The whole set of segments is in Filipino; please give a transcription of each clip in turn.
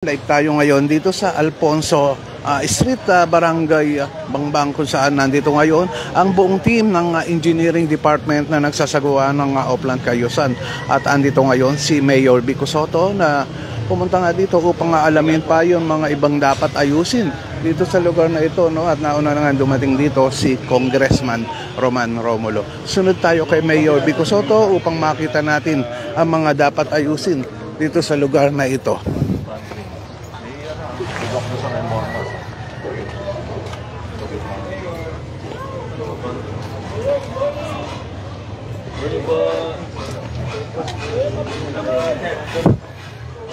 Live tayo ngayon dito sa Alfonso Street, Barangay Bangbang, kung saan nandito ngayon ang buong team ng Engineering Department na nagsasagawa ng Oplan Cayusan. At andito ngayon si Mayor Vico Sotto na pumunta nga dito upang alamin pa yung mga ibang dapat ayusin dito sa lugar na ito, no? At nauna na nga dumating dito si Congressman Roman Romulo. Sunod tayo kay Mayor Vico Sotto upang makita natin ang mga dapat ayusin dito sa lugar na ito.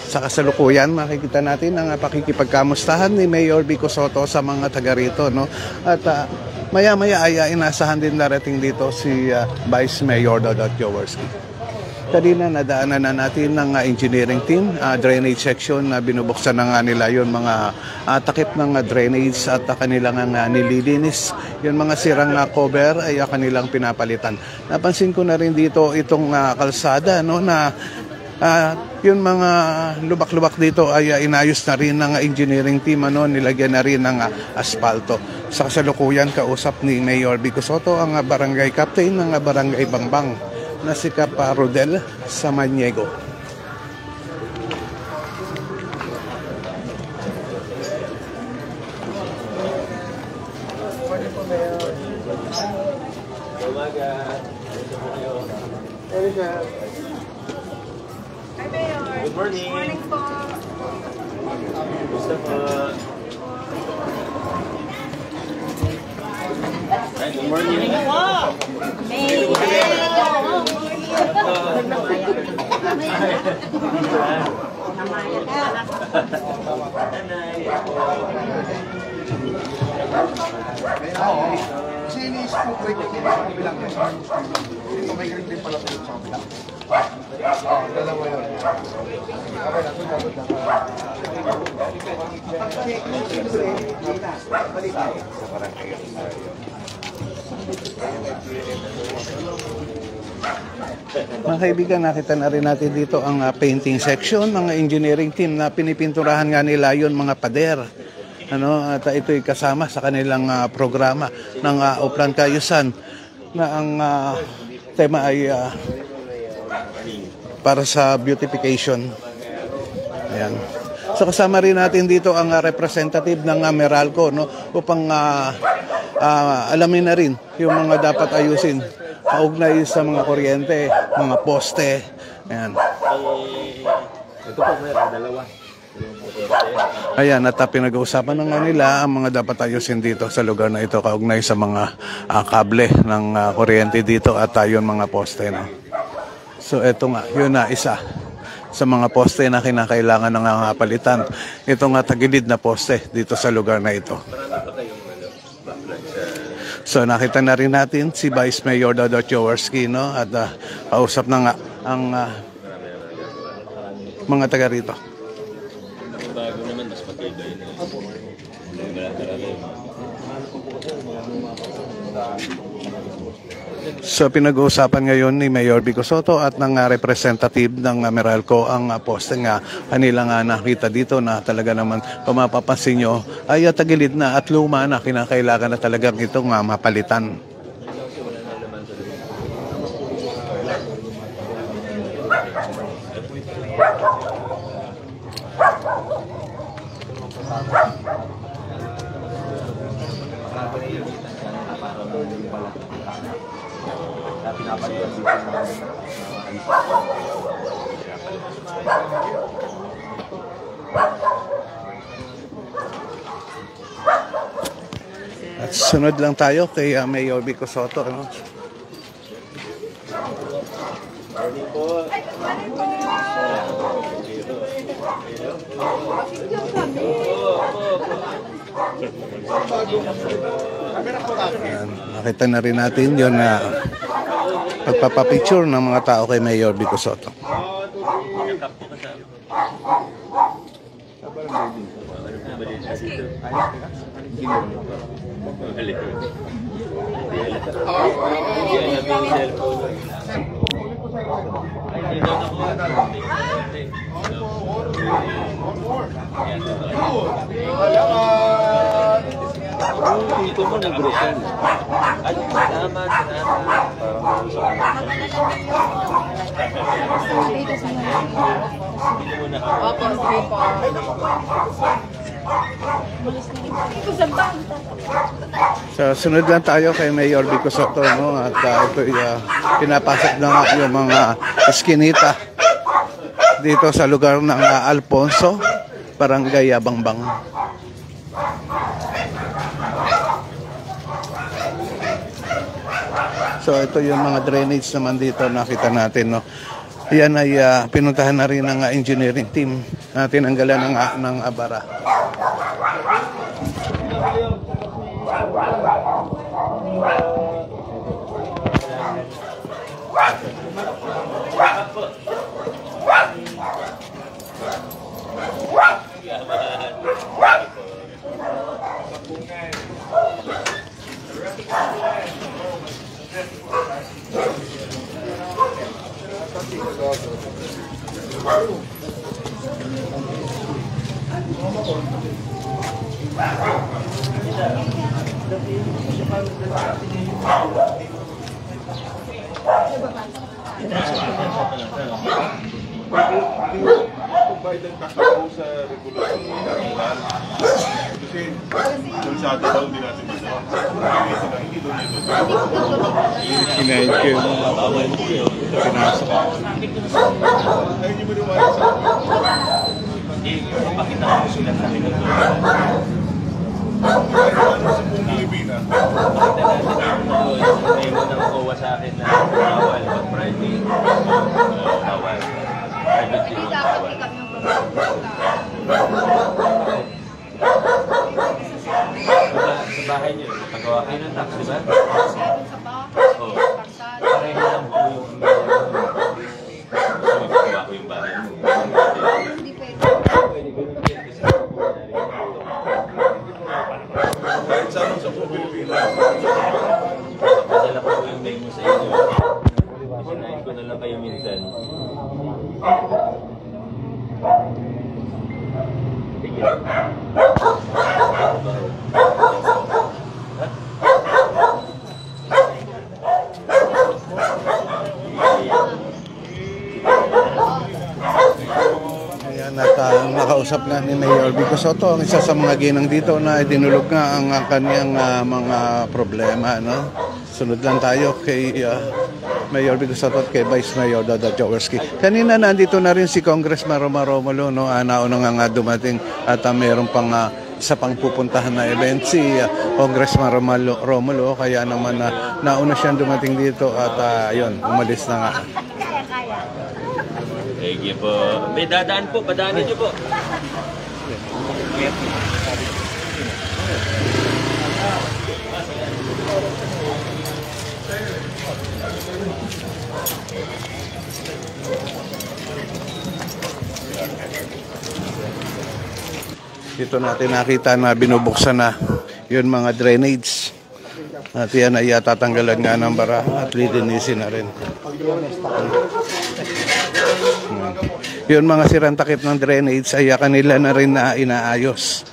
Sa kasalukuyan, makikita natin ang pakikipagkamustahan ni Mayor Vico Sotto sa mga taga rito, no? At maya-maya ay inasahan din darating dito si Vice Mayor Dodot Jaworski. Kanina nadaanan na natin ng engineering team, drainage section na binubuksan na nga nila yung mga takip ng drainage at kanilang nililinis. Yung mga sirang cover ay kanilang pinapalitan. Napansin ko na rin dito itong kalsada, no, na yung mga lubak-lubak dito ay inayos na rin ng engineering team, ano, nilagyan na rin ng asfalto. Sa kasalukuyan, kausap ni Mayor Vico Sotto ang barangay captain ng barangay Bangbang na si Kap Rodel Samaniego. Good morning. Good morning po. Gusto po. Good morning. Sinis po ko ito bilang ito may green din pala sa kabila. Dalawa yun. Okay lang, good lang. Mga kaibigan, nakita na rin natin dito ang painting section ng engineering team na pinipinturahan nga nila yun mga pader. Ano, at ito'y kasama sa kanilang programa ng Oplan Cayusan na ang tema ay para sa beautification. Ayan. So kasama rin natin dito ang representative ng Meralco, no, upang alamin na rin yung mga dapat ayusin kaugnay sa mga kuryente, mga poste. Ayan. Ito po, meron dalawa. Ayan, at pinag-uusapan na nga nila ang mga dapat ayusin dito sa lugar na ito kaugnay sa mga kable ng kuryente dito at yun mga poste, no? So ito nga, yun na isa sa mga poste na kinakailangan ng palitan. Ito nga tagilid na poste dito sa lugar na ito. So nakita na rin natin si Vice Mayor Dodot Jaworski, no? At kausap na nga ang mga taga rito. Bago naman, mas matibay na. So pinag-uusapan ngayon ni Mayor Vico Sotto at ng representative ng Meralco ang poste nga kanilang nakita dito na talaga naman kung mapapansin nyo ay tagilid na at luma na, kinakailangan na talagang itong mapalitan. At sunod lang tayo kay Mayor Vico Sotto, no? Ayan, nakita na rin natin yun na pagpapapicture ng mga tao kay Mayor Vico Sotto. Hindi alam yung cellphone. rin. Salamat! Dito mo nag-group yan. Ay, salamat. Parang sa dito mo na. Opo, sige po. So, sunod lang tayo kay Mayor Vico Soto, no? At ito'y pinapasok na nga yung mga eskinita dito sa lugar ng Alfonso, Barangay Bangbang. So, ito yung mga drainage naman dito, nakita natin, no? Yan ay pinuntahan na rin ng engineering team na tinanggalan ng abara. Provide ng kakao sa regulasyon ng kailan. Kasi kalsada daw din natin dito. Hindi doon ito. Kinain ko yung pinasok. Ayaw niyo maniwala sa Pakita ko sila sa akin. ano sa buong Pilipinas. Pakita natin yung memo ng COA sa akin na bawal mag-private. Bawal. Private zero bawal. Sa bahay niyo, pagawa kayo ng tax, di ba? Oo. Pareho lang po yung gusto mo pagawa ko yung bahay mo. Pwede ganun din kasi Kahit sa anong sa buong Pilipinas. padala ko yung memo sa inyo. Sinahin ko na lang kayo minsan. Sige. Ayan, at nakausap nga ni Mayor Vico Soto, ang isa sa mga ginang dito na dinulog nga ang kanyang mga problema, no? Sunod lang tayo kay Mayor Vico Soto at kay Vice Mayor Dodo Jaworski. Kanina nandito na rin si Congressman Romulo, no? Nauna nga dumating at mayroon pang isa pang pupuntahan na event si Congressman Romulo, kaya naman nauna siyang dumating dito at ayun, umalis na nga. Sige po. May dadaan po. Padaanin niyo po. Dito natin nakita na binubuksan na yun mga drainage. At yan ay tatanggalan nga ng bara at lilinisin na rin. Yun mga sirang takip ng drainage ay kanila na rin na inaayos.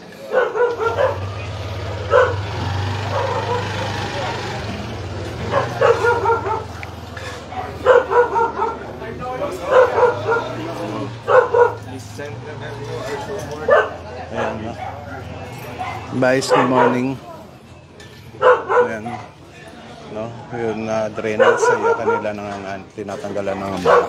Ayan, no? Vice, good morning. Ayan, no? Yun na drainage ay kanila nang tinatanggalan ng bara.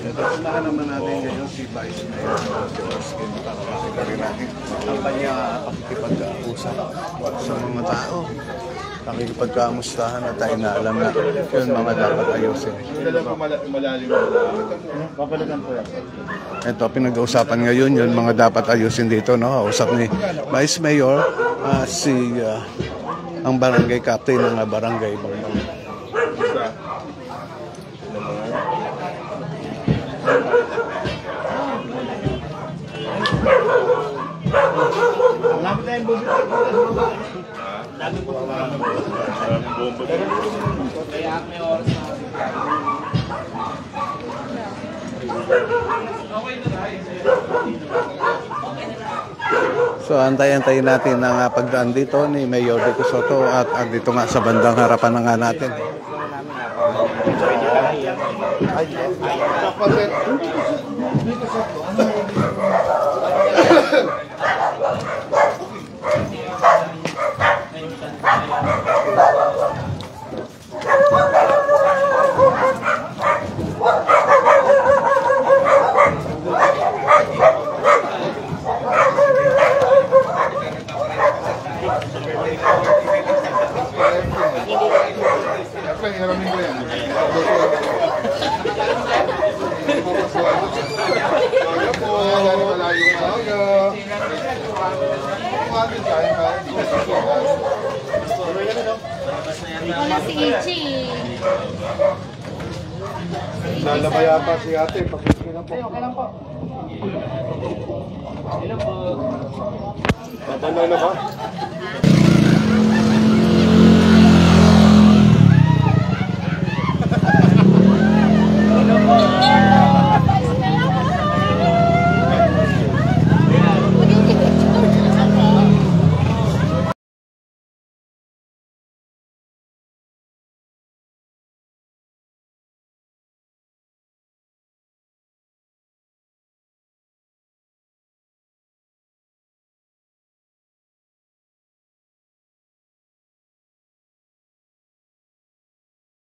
Tutunahan naman natin ngayon si Vice Mayor Joskin para makita rin natin ang kanya pakikipag-usap sa mga tao. Pakikipagkamustahan at tayo na alam na yun mga dapat ayusin. Malalim. Babalikan po yan. Ito, pinag-uusapan ngayon yun mga dapat ayusin dito. No? Usap ni Vice Mayor ang barangay captain ng barangay Bangbang. Malapit tayong bubuk. Maraming bomba doon. Kaya may oras na. So antayin natin ang pagdaan dito ni Mayor Vico Soto at dito nga sa bandang harapan na nga natin. Wala si Ichi. Lalaba yata si ate. Pakiskin na po. Okay lang po. Tatanda na ba?